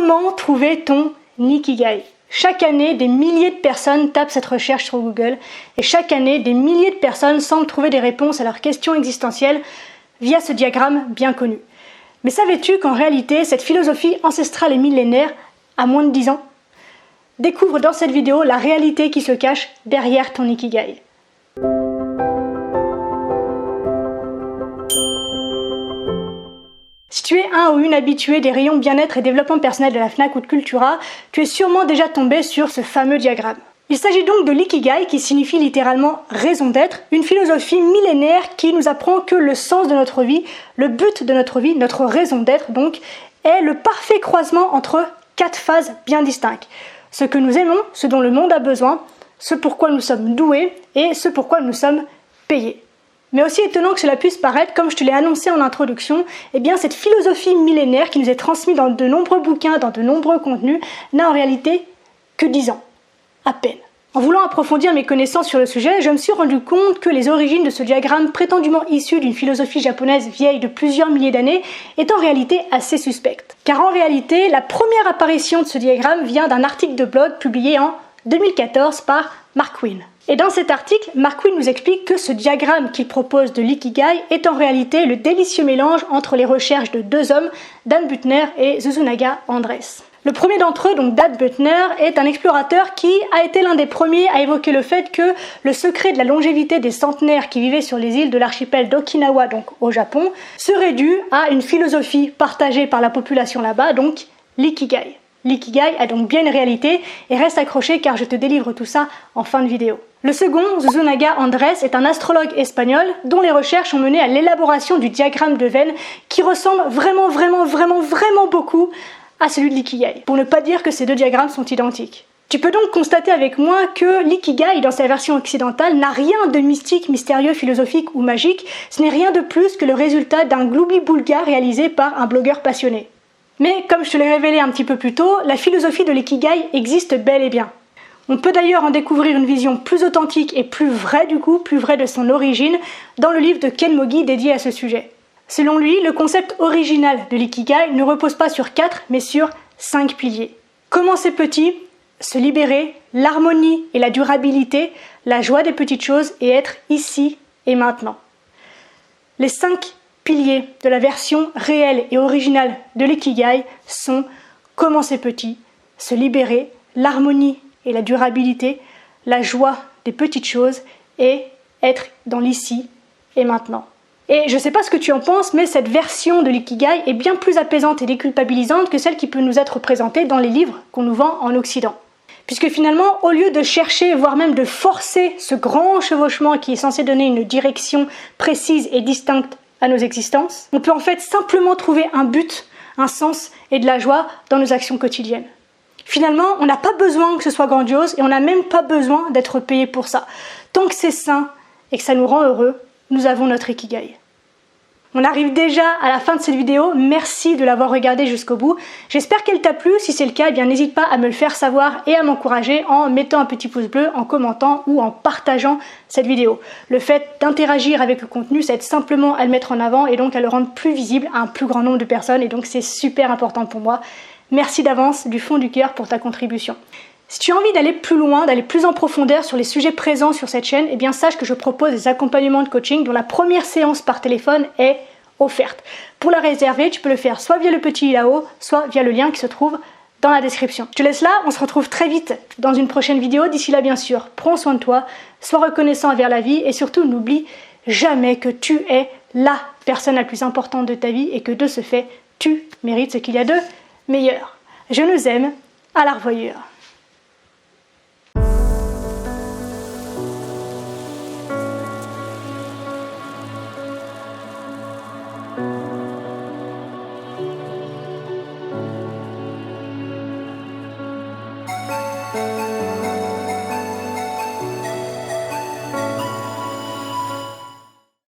Comment trouver ton Ikigai? Chaque année, des milliers de personnes tapent cette recherche sur Google et chaque année, des milliers de personnes semblent trouver des réponses à leurs questions existentielles via ce diagramme bien connu. Mais savais-tu qu'en réalité, cette philosophie ancestrale et millénaire a moins de 10 ans? Découvre dans cette vidéo la réalité qui se cache derrière ton Ikigai. Si tu es un ou une habituée des rayons bien-être et développement personnel de la Fnac ou de Cultura, tu es sûrement déjà tombé sur ce fameux diagramme. Il s'agit donc de l'ikigai qui signifie littéralement raison d'être, une philosophie millénaire qui nous apprend que le sens de notre vie, le but de notre vie, notre raison d'être donc, est le parfait croisement entre 4 phases bien distinctes. Ce que nous aimons, ce dont le monde a besoin, ce pourquoi nous sommes doués et ce pourquoi nous sommes payés. Mais aussi étonnant que cela puisse paraître, comme je te l'ai annoncé en introduction, eh bien cette philosophie millénaire qui nous est transmise dans de nombreux bouquins, dans de nombreux contenus, n'a en réalité que 10 ans, à peine. En voulant approfondir mes connaissances sur le sujet, je me suis rendu compte que les origines de ce diagramme prétendument issu d'une philosophie japonaise vieille de plusieurs milliers d'années est en réalité assez suspecte. Car en réalité, la première apparition de ce diagramme vient d'un article de blog publié en 2014 par Mark Wynne. Et dans cet article, Mark Wynne nous explique que ce diagramme qu'il propose de l'ikigai est en réalité le délicieux mélange entre les recherches de 2 hommes, Dan Buettner et Susunaga Andrés. Le premier d'entre eux, donc Dan Buettner, est un explorateur qui a été l'un des premiers à évoquer le fait que le secret de la longévité des centenaires qui vivaient sur les îles de l'archipel d'Okinawa, donc au Japon, serait dû à une philosophie partagée par la population là-bas, donc l'ikigai. L'ikigai a donc bien une réalité et reste accroché car je te délivre tout ça en fin de vidéo. Le second, Susunaga Andrés, est un astrologue espagnol dont les recherches ont mené à l'élaboration du diagramme de Venn qui ressemble vraiment beaucoup à celui de l'ikigai, pour ne pas dire que ces 2 diagrammes sont identiques. Tu peux donc constater avec moi que l'ikigai, dans sa version occidentale, n'a rien de mystique, mystérieux, philosophique ou magique, ce n'est rien de plus que le résultat d'un gloubi-boulga réalisé par un blogueur passionné. Mais comme je te l'ai révélé un petit peu plus tôt, la philosophie de l'ikigai existe bel et bien. On peut d'ailleurs en découvrir une vision plus authentique et plus vraie plus vraie de son origine, dans le livre de Ken Mogi dédié à ce sujet. Selon lui, le concept original de l'ikigai ne repose pas sur 4, mais sur 5 piliers. Commencer petit, se libérer, l'harmonie et la durabilité, la joie des petites choses et être ici et maintenant. Les 5 piliers de la version réelle et originale de l'ikigai sont commencer petit, se libérer, l'harmonie et la durabilité, la joie des petites choses et être dans l'ici et maintenant. Et je sais pas ce que tu en penses, mais cette version de l'ikigai est bien plus apaisante et déculpabilisante que celle qui peut nous être présentée dans les livres qu'on nous vend en Occident. Puisque finalement, au lieu de chercher, voire même de forcer ce grand chevauchement qui est censé donner une direction précise et distincte à nos existences, on peut en fait simplement trouver un but, un sens et de la joie dans nos actions quotidiennes. Finalement, on n'a pas besoin que ce soit grandiose et on n'a même pas besoin d'être payé pour ça. Tant que c'est sain et que ça nous rend heureux, nous avons notre ikigai. On arrive déjà à la fin de cette vidéo, merci de l'avoir regardée jusqu'au bout. J'espère qu'elle t'a plu, si c'est le cas, eh bien n'hésite pas à me le faire savoir et à m'encourager en mettant un petit pouce bleu, en commentant ou en partageant cette vidéo. Le fait d'interagir avec le contenu, ça aide simplement à le mettre en avant et donc à le rendre plus visible à un plus grand nombre de personnes et donc c'est super important pour moi. Merci d'avance, du fond du cœur pour ta contribution. Si tu as envie d'aller plus loin, d'aller plus en profondeur sur les sujets présents sur cette chaîne, eh bien sache que je propose des accompagnements de coaching dont la première séance par téléphone est offerte. Pour la réserver, tu peux le faire soit via le petit i là-haut, soit via le lien qui se trouve dans la description. Je te laisse là, on se retrouve très vite dans une prochaine vidéo. D'ici là, bien sûr, prends soin de toi, sois reconnaissant envers la vie et surtout n'oublie jamais que tu es la personne la plus importante de ta vie et que de ce fait, tu mérites ce qu'il y a de meilleur. Je nous aime, à la revoyure.